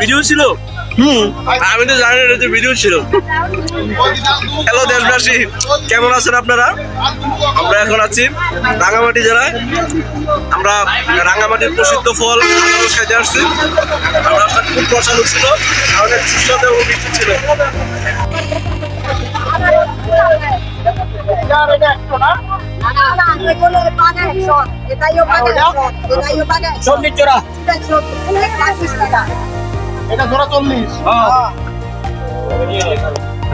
Video ছিল। আমি তো জানি না যে ভিডিও ছিল। হ্যালো দেশবাসী, কেমন আছেন আপনারা? আমরা এখন আছি রাঙ্গামাটি জেলায়। আমরা রাঙ্গামাটির প্রসিদ্ধ ফল আনারস খাইতে আসছি। আমরা খুব প্রসাদ ছিল, অনেক সুস্বাদু এবং মিষ্টি ছিল। এটা জোড়া 40।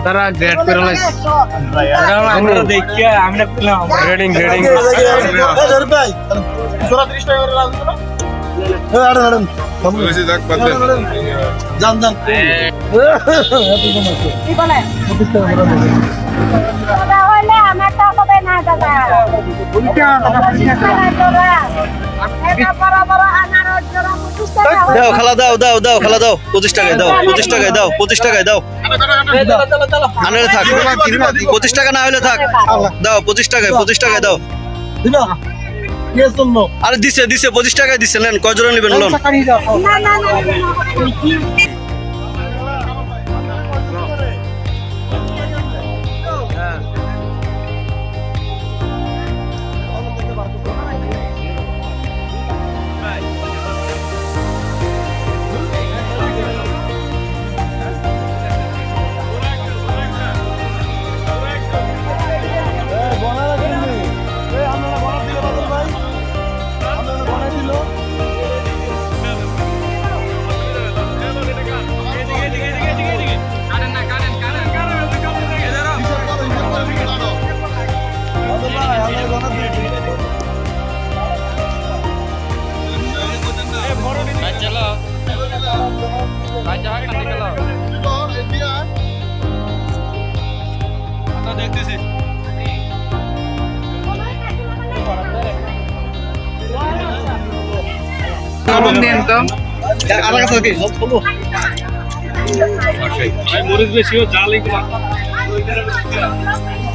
তারা গ্রেড করে লাইছে আমরা দেখি আমরা পেলাম গ্রেডিং ভাই জোড়া 30 টাকা করে লাগবে না? ম্যাডাম কইছে দেখ বাদ দে জান জান কি বলে 25 টাকা করে দাদা হইলে আমার তো হবে না দাদা দাও খালা দাও দাও দাও খালা দাও 25 টাকায় দাও 25 টাকায় দাও 25 টাকায় দাও আনারে থাক 25 টাকা না হলে থাক দাও 25 টাকায় দাও দিনা কি জন্য আরে দিছে 25 টাকায় দিছে নেন কয় জোড়া নেবেন লোন না না না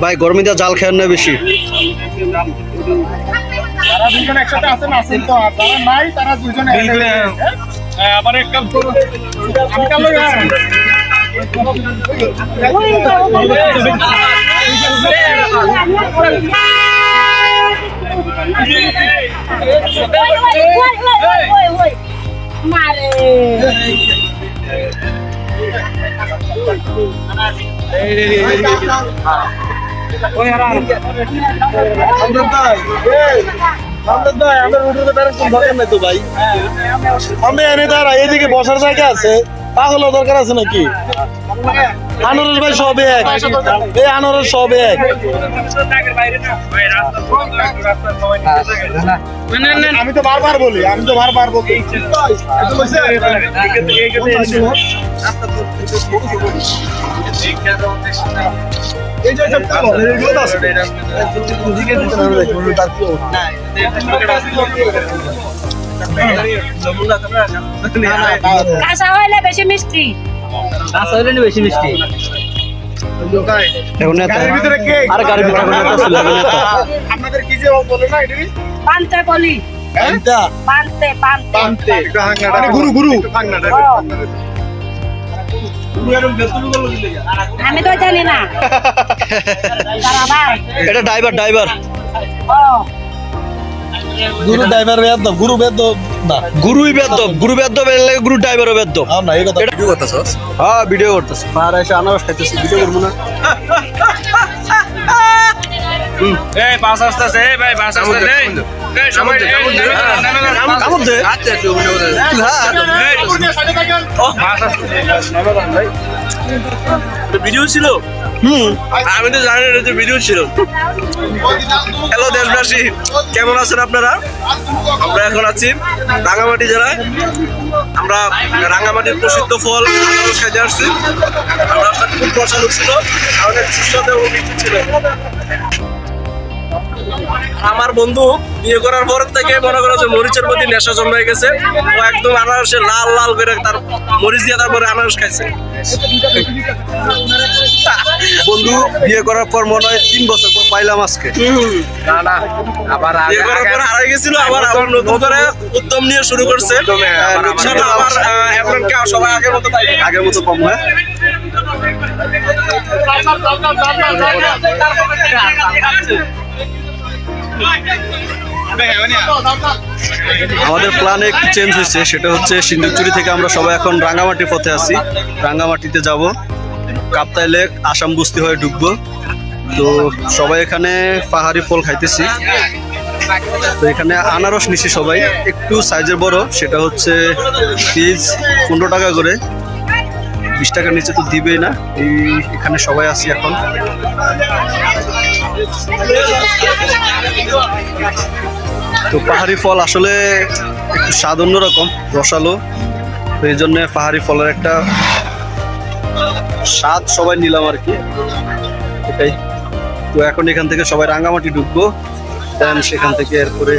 ভাই গরমে যা জাল খেয়ার না বেশি তারা দুজন একসাথে আছেন আছেন তো আর যারা নাই তারা দুজনে আবার এক কাম করো আমি কাল লই মারে ওই হারা আমরান ভাই আমরা রুটের ব্যারেন্স দরকার নাই তো ভাই আমি এনে দাঁড়া এইদিকে বসার জায়গা আছে পাগল দরকার আছে নাকি আনারস ভাই সব এক এই আনারস সব এক আমি তো বারবার বলি এই যে সব কালো এগুলো আছে দিকে দিতে হবে তার কি না কাঁচা হইলে বেশি মিষ্টি এখন নেতা গাড়ির ভিতরে কে আর গাড়ির ভিতরে নেতা ছিল নেতা আপনাদের কি যে বলে না এটি পান্তে বলি এটা পান্তে পান্তে মানে গুরু ভাঙনাটা আমি তো জানি না এটা ড্রাইভার ও গুরু ড্রাইভার বেদ গুরু বেদ না গুরুই বেদ্য বেলে গুরু ড্রাইভারও বেদ্য না এই কথা ভিডিও করতেছস হ্যাঁ ভিডিও করতেছ আর এসে আনারস খাইতেছি ভিডিও করব না এই বাস আসতেছে এই ভাই বাস আসতেছে এই সময় কামড় দে আচ্ছা একটু ভিডিও করে বাস আসতেছে ভাই ভিডিও ছিল আমি তো জানি না যে ভিডিও ছিল। হ্যালো দেশবাসী, কেমন আছেন আপনারা? আমরা এখন আছি রাঙ্গামাটি জেলায়। আমরা রাঙ্গামাটির প্রসিদ্ধ ফল আনারস খাইতে আসছি। আমরা খুব প্রসাদ ছিল, অনেক সুস্বাদু এবং মিষ্টি ছিল। আমার বন্ধু বিয়ে করার পর থেকে মনে করো যে মরিচের প্রতি নেশা জন্মায় গেছে। ও একদম আনারসে লাল লাল করে তার মরিচ দিয়ে তারপরে আনারস খাইছে। বন্ধু বিয়ে করার পর মনে হয় 3 বছর পর পাইলাম আজকে। না আবার বিয়ে করার পর হারাই গেছিল, আবার নতুন করে উদ্যম নিয়ে শুরু করছে। আবার এখন সবাই আগের মতো কম হয়। আমাদের প্ল্যান একটু চেঞ্জ হয়েছে, সেটা হচ্ছে সিন্দুকচুরি থেকে আমরা সবাই এখন রাঙ্গামাটির পথে আছি। রাঙ্গামাটিতে যাব, কাপ্তাই লেক আসাম বস্তি হয়ে ঢুকবো। তো সবাই এখানে পাহাড়ি ফল খাইতেছি। তো এখানে আনারস নিছি সবাই, একটু সাইজের বড়, সেটা হচ্ছে পিস 15 টাকা করে, 20 টাকার নিচে তো দিবেই না। এখানে সবাই আছি এখন। তো পাহাড়ি ফল আসলে একটু স্বাদ অন্যরকম, রসালো। তো এই জন্য পাহাড়ি ফলের একটা স্বাদ সবাই নিলাম আর কি, এটাই। তো এখন এখান থেকে সবাই রাঙ্গামাটি ঢুকবো, দেন সেখান থেকে এরপরে